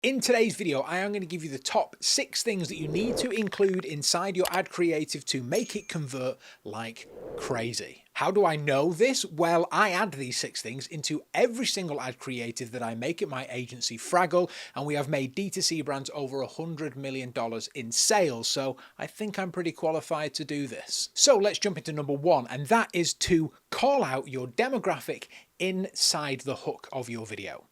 In today's video, I am going to give you the top 6 things that you need to include inside your ad creative to make it convert like crazy. How do I know this? Well, I add these 6 things into every single ad creative that I make at my agency Fraggle, and we have made D2C brands over $100 million in sales, so I think I'm pretty qualified to do this. So let's jump into number 1, and that is to call out your demographic inside the hook of your video.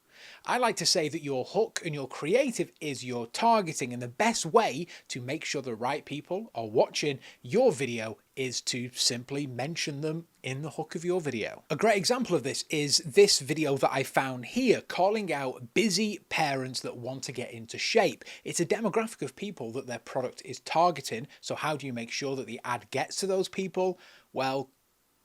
I like to say that your hook and your creative is your targeting, and the best way to make sure the right people are watching your video is to simply mention them in the hook of your video. A great example of this is this video that I found here, calling out busy parents that want to get into shape. It's a demographic of people that their product is targeting, so how do you make sure that the ad gets to those people? Well,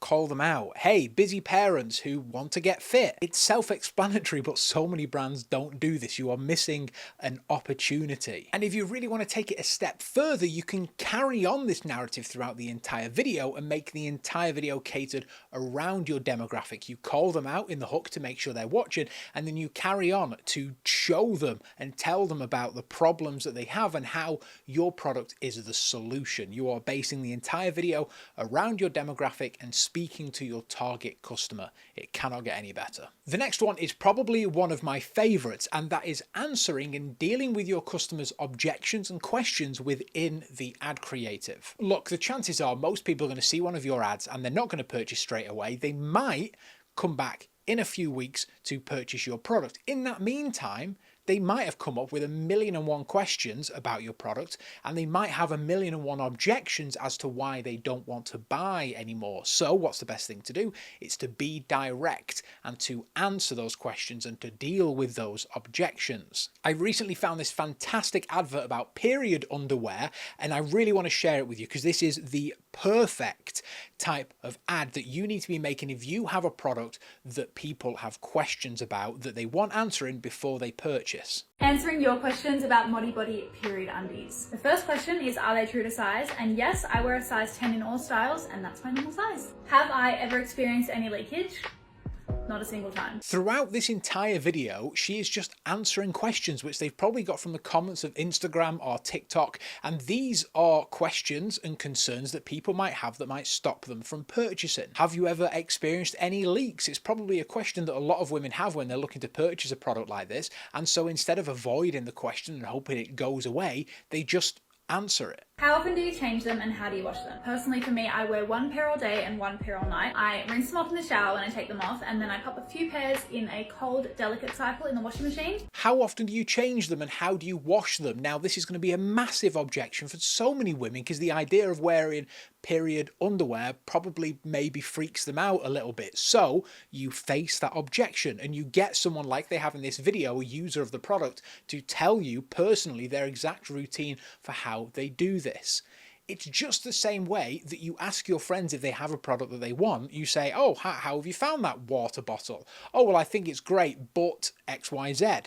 call them out. Hey, busy parents who want to get fit. It's self-explanatory, but so many brands don't do this. You are missing an opportunity. And if you really want to take it a step further, you can carry on this narrative throughout the entire video and make the entire video catered around your demographic. You call them out in the hook to make sure they're watching, and then you carry on to show them and tell them about the problems that they have and how your product is the solution. You are basing the entire video around your demographic and speaking to your target customer. It cannot get any better. The next one is probably one of my favorites, and that is answering and dealing with your customers' objections and questions within the ad creative. Look, the chances are most people are going to see one of your ads and they're not going to purchase straight away. They might come back in a few weeks to purchase your product. In that meantime, they might have come up with 1,000,001 questions about your product, and they might have 1,000,001 objections as to why they don't want to buy anymore. So what's the best thing to do? It's to be direct and to answer those questions and to deal with those objections. I recently found this fantastic advert about period underwear, and I really want to share it with you because this is the perfect type of ad that you need to be making if you have a product that people have questions about that they want answering before they purchase. Answering your questions about Modi Body period undies. The first question is, are they true to size? And yes, I wear a size 10 in all styles, and that's my normal size. Have I ever experienced any leakage? Not a single time. Throughout this entire video, she is just answering questions which they've probably got from the comments of Instagram or TikTok, and these are questions and concerns that people might have that might stop them from purchasing. Have you ever experienced any leaks? It's probably a question that a lot of women have when they're looking to purchase a product like this, and so instead of avoiding the question and hoping it goes away, they just answer it. How often do you change them and how do you wash them? Personally for me, I wear 1 pair all day and 1 pair all night. I rinse them off in the shower when I take them off, and then I pop a few pairs in a cold, delicate cycle in the washing machine. How often do you change them and how do you wash them? Now, this is going to be a massive objection for so many women because the idea of wearing period underwear probably maybe freaks them out a little bit. So you face that objection and you get someone like they have in this video, a user of the product, to tell you personally their exact routine for how they do this. It's just the same way that you ask your friends if they have a product that they want. You say, oh, how have you found that water bottle? Oh, well, I think it's great, but XYZ.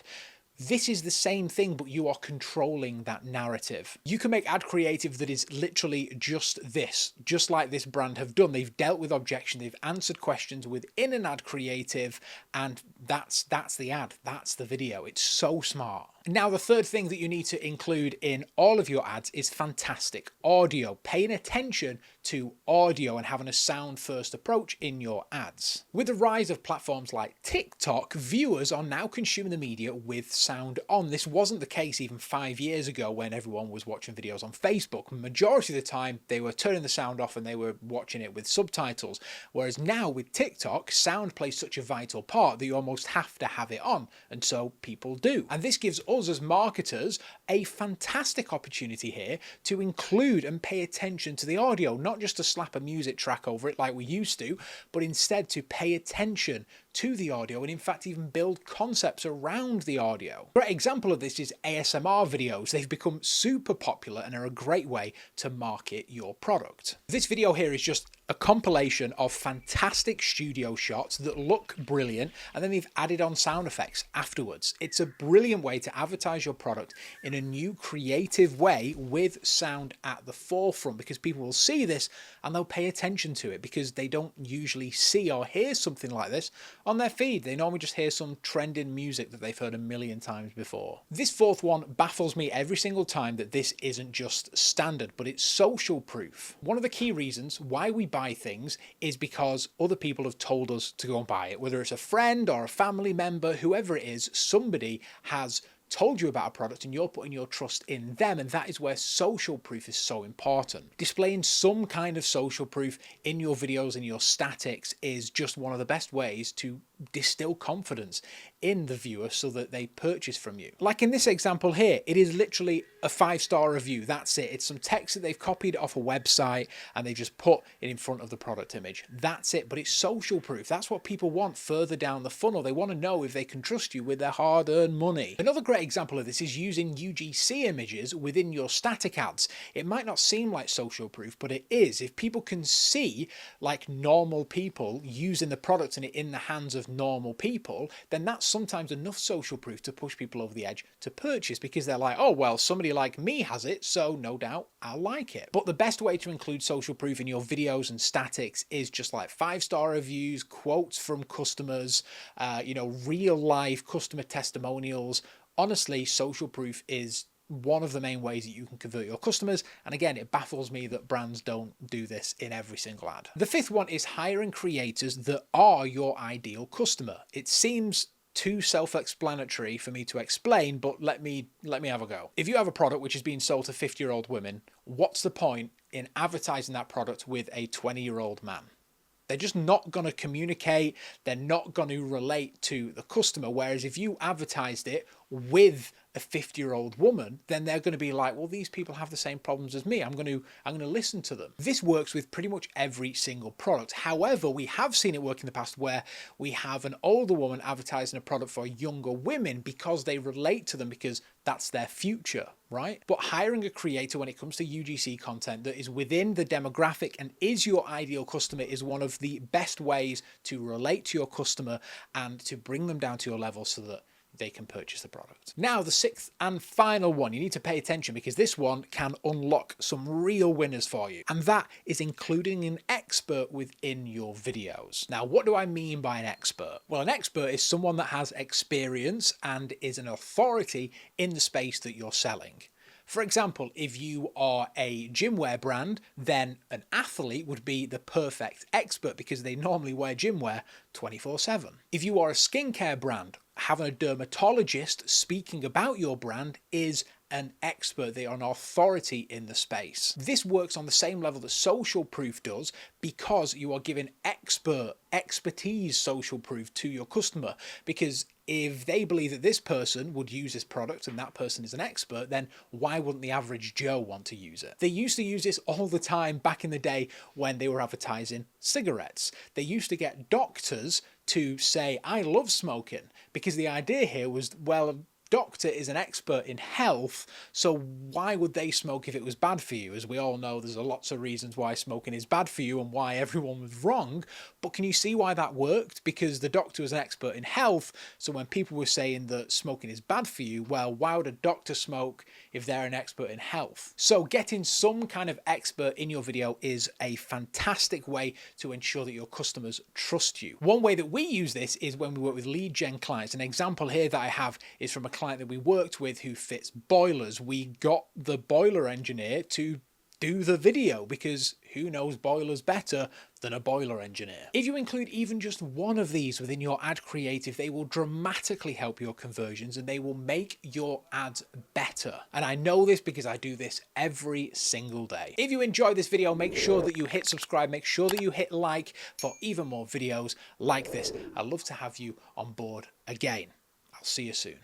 This is the same thing, but you are controlling that narrative. You can make ad creative that is literally just this, just like this brand have done. They've dealt with objection, they've answered questions within an ad creative, and that's the ad, that's the video. It's so smart. Now, the third thing that you need to include in all of your ads is fantastic audio, paying attention to audio and having a sound first approach in your ads. With the rise of platforms like TikTok, viewers are now consuming the media with sound on. This wasn't the case even 5 years ago when everyone was watching videos on Facebook. Majority of the time, they were turning the sound off and they were watching it with subtitles. Whereas now with TikTok, sound plays such a vital part that you almost have to have it on. And so people do. And this gives us as marketers a fantastic opportunity here to include and pay attention to the audio, not just to slap a music track over it like we used to, but instead to pay attention to the audio and in fact even build concepts around the audio. A great example of this is ASMR videos. They've become super popular and are a great way to market your product. This video here is just a compilation of fantastic studio shots that look brilliant, and then they've added on sound effects afterwards. It's a brilliant way to advertise your product in a new creative way with sound at the forefront, because people will see this and they'll pay attention to it because they don't usually see or hear something like this on their feed. They normally just hear some trending music that they've heard a million times before. This fourth one baffles me every single time, that this isn't just standard, but it's social proof. One of the key reasons why we buy things is because other people have told us to go and buy it. Whether it's a friend or a family member, whoever it is, somebody has told you about a product and you're putting your trust in them, and that is where social proof is so important. Displaying some kind of social proof in your videos and your statics is just one of the best ways to distill confidence in the viewer so that they purchase from you. Like in this example here, it is literally a 5-star review. That's it. It's some text that they've copied off a website and they just put it in front of the product image. That's it. But it's social proof. That's what people want further down the funnel. They want to know if they can trust you with their hard-earned money. Another great example of this is using UGC images within your static ads. It might not seem like social proof, but it is. If people can see like normal people using the product and it in the hands of normal people, then that's sometimes enough social proof to push people over the edge to purchase, because they're like, oh, well, somebody like me has it, so no doubt I'll like it. But the best way to include social proof in your videos and statics is just like 5-star reviews, quotes from customers, real life customer testimonials. Honestly, social proof is one of the main ways that you can convert your customers. And again, it baffles me that brands don't do this in every single ad. The fifth one is hiring creators that are your ideal customer. It seems too self-explanatory for me to explain, but let me have a go. If you have a product which is being sold to 50-year-old women, what's the point in advertising that product with a 20-year-old man? They're just not going to communicate. They're not going to relate to the customer. Whereas if you advertised it with a 50-year-old woman, then they're going to be like, well, these people have the same problems as me. I'm going to listen to them. This works with pretty much every single product. However, we have seen it work in the past where we have an older woman advertising a product for younger women because they relate to them, because that's their future, right? But hiring a creator when it comes to UGC content that is within the demographic and is your ideal customer is one of the best ways to relate to your customer and to bring them down to your level so that they can purchase the product. Now, the sixth and final one, you need to pay attention because this one can unlock some real winners for you. And that is including an expert within your videos. Now, what do I mean by an expert? Well, an expert is someone that has experience and is an authority in the space that you're selling. For example, if you are a gym wear brand, then an athlete would be the perfect expert because they normally wear gym wear 24/7. If you are a skincare brand, having a dermatologist speaking about your brand is an expert. They are an authority in the space. This works on the same level that social proof does because you are giving expertise social proof to your customer, because if they believe that this person would use this product and that person is an expert, then why wouldn't the average Joe want to use it? They used to use this all the time back in the day when they were advertising cigarettes. They used to get doctors to say, I love smoking, because the idea here was, well, doctor is an expert in health, so why would they smoke if it was bad for you? As we all know, there's lots of reasons why smoking is bad for you and why everyone was wrong. But can you see why that worked? Because the doctor was an expert in health, so when people were saying that smoking is bad for you, well, why would a doctor smoke if they're an expert in health? So getting some kind of expert in your video is a fantastic way to ensure that your customers trust you. One way that we use this is when we work with lead gen clients. An example here that I have is from a client that we worked with who fits boilers. We got the boiler engineer to do the video because who knows boilers better than a boiler engineer? If you include even just one of these within your ad creative, they will dramatically help your conversions and they will make your ads better. And I know this because I do this every single day. If you enjoyed this video, make sure that you hit subscribe, make sure that you hit like for even more videos like this. I'd love to have you on board again. I'll see you soon.